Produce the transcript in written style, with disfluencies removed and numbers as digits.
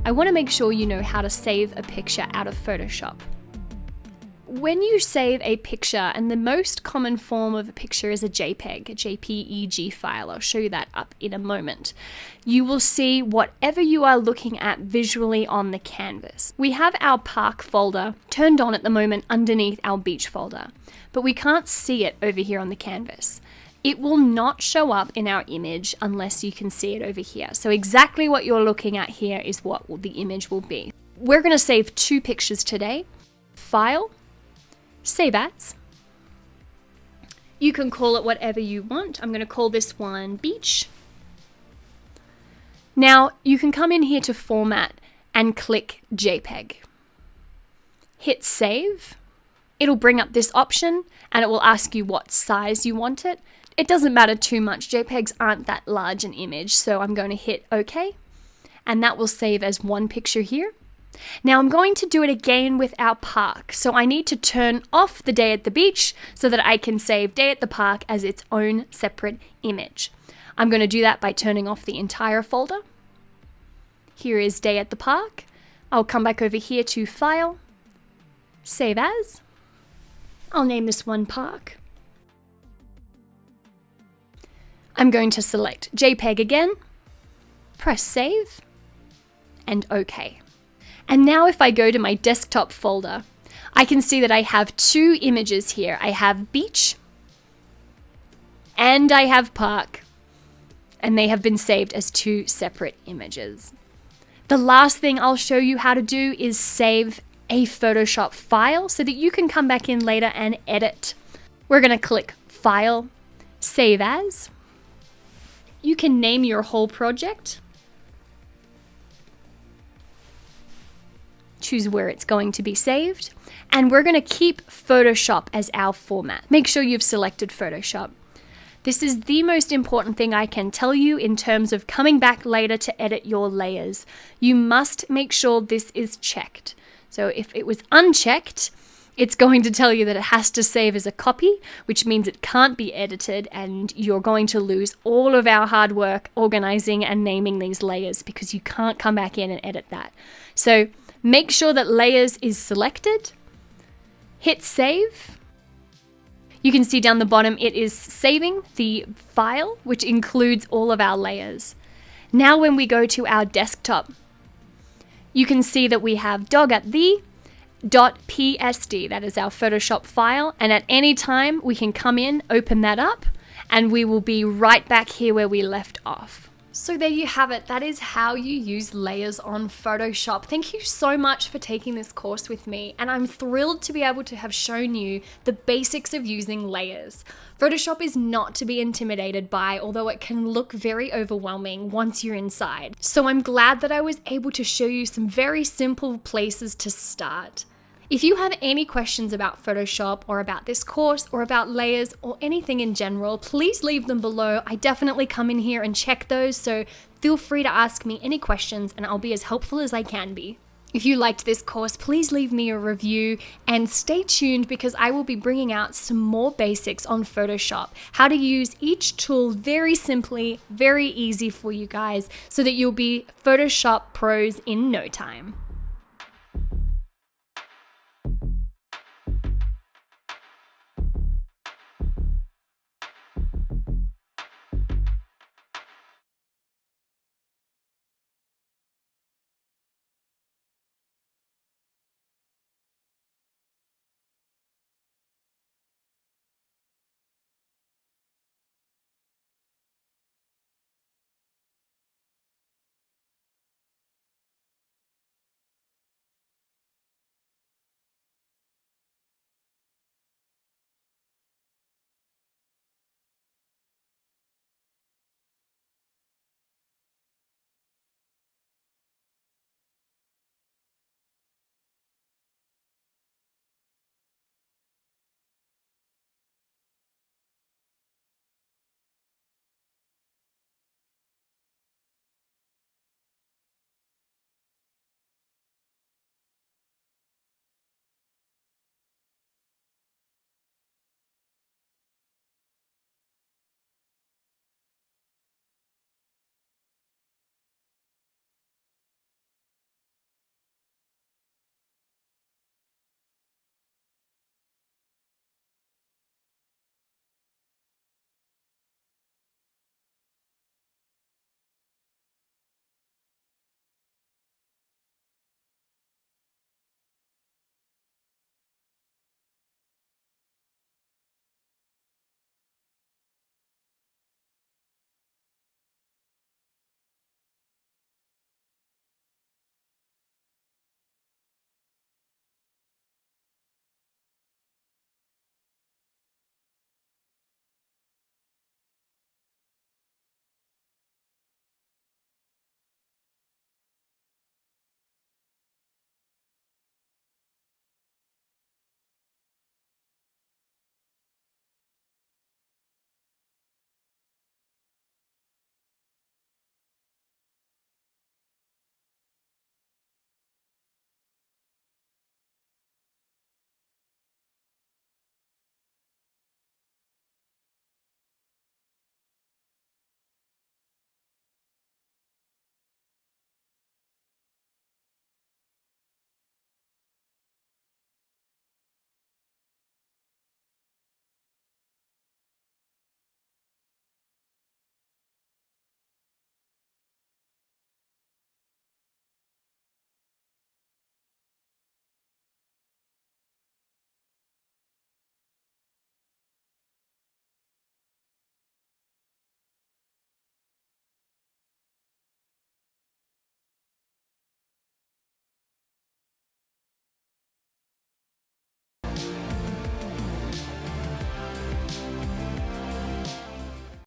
I want to make sure you know how to save a picture out of Photoshop. When you save a picture, and the most common form of a picture is a JPEG, a JPEG file, I'll show you that up in a moment, you will see whatever you are looking at visually on the canvas. We have our park folder turned on at the moment underneath our beach folder, but we can't see it over here on the canvas. It will not show up in our image unless you can see it over here. So exactly what you're looking at here is what the image will be. We're going to save 2 pictures today. File, Save As. You can call it whatever you want. I'm going to call this one Beach. Now you can come in here to Format and click JPEG. Hit Save. It'll bring up this option and it will ask you what size you want it. It doesn't matter too much. JPEGs aren't that large an image, so I'm going to hit OK. And that will save as 1 picture here. Now I'm going to do it again with our park, so I need to turn off the day at the beach so that I can save day at the park as its own separate image. I'm going to do that by turning off the entire folder. Here is day at the park. I'll come back over here to File, Save As. I'll name this one Park. I'm going to select JPEG again, press Save, and OK. And now if I go to my desktop folder, I can see that I have 2 images here. I have Beach and I have Park, and they have been saved as 2 separate images. The last thing I'll show you how to do is save a Photoshop file so that you can come back in later and edit. We're going to click File, Save As. You can name your whole project. Choose where it's going to be saved, and we're going to keep Photoshop as our format. Make sure you've selected Photoshop. This is the most important thing I can tell you in terms of coming back later to edit your layers. You must make sure this is checked. So if it was unchecked, it's going to tell you that it has to save as a copy, which means it can't be edited, and you're going to lose all of our hard work organizing and naming these layers because you can't come back in and edit that. So make sure that layers is selected, hit save. You can see down the bottom it is saving the file, which includes all of our layers. Now when we go to our desktop, you can see that we have dog at the .psd, that is our Photoshop file, and at any time we can come in, open that up, and we will be right back here where we left off. So there you have it. That is how you use layers on Photoshop. Thank you so much for taking this course with me, and I'm thrilled to be able to have shown you the basics of using layers. Photoshop is not to be intimidated by, although it can look very overwhelming once you're inside. So I'm glad that I was able to show you some very simple places to start. If you have any questions about Photoshop or about this course or about layers or anything in general, please leave them below. I definitely come in here and check those, so feel free to ask me any questions and I'll be as helpful as I can be. If you liked this course, please leave me a review and stay tuned because I will be bringing out some more basics on Photoshop, how to use each tool very simply, very easy for you guys so that you'll be Photoshop pros in no time.